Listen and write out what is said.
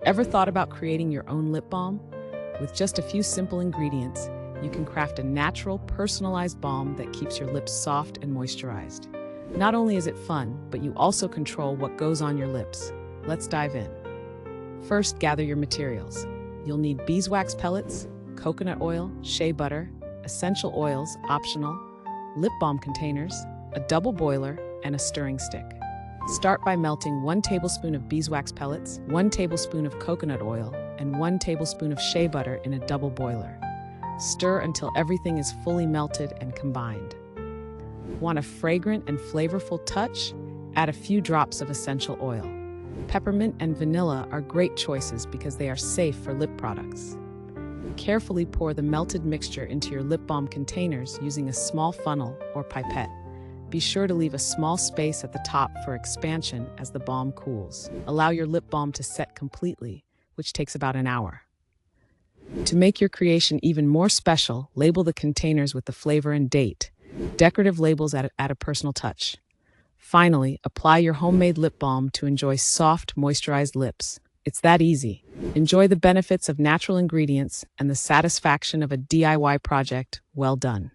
Ever thought about creating your own lip balm? With just a few simple ingredients, you can craft a natural, personalized balm that keeps your lips soft and moisturized. Not only is it fun, but you also control what goes on your lips. Let's dive in. First, gather your materials. You'll need beeswax pellets, coconut oil, shea butter, essential oils, optional, lip balm containers, a double boiler, and a stirring stick. Start by melting 1 tablespoon of beeswax pellets, 1 tablespoon of coconut oil, and 1 tablespoon of shea butter in a double boiler. Stir until everything is fully melted and combined. Want a fragrant and flavorful touch? Add a few drops of essential oil. Peppermint and vanilla are great choices because they are safe for lip products. Carefully pour the melted mixture into your lip balm containers using a small funnel or pipette. Be sure to leave a small space at the top for expansion as the balm cools. Allow your lip balm to set completely, which takes about an hour. To make your creation even more special, label the containers with the flavor and date. Decorative labels add a personal touch. Finally, apply your homemade lip balm to enjoy soft, moisturized lips. It's that easy. Enjoy the benefits of natural ingredients and the satisfaction of a DIY project well done.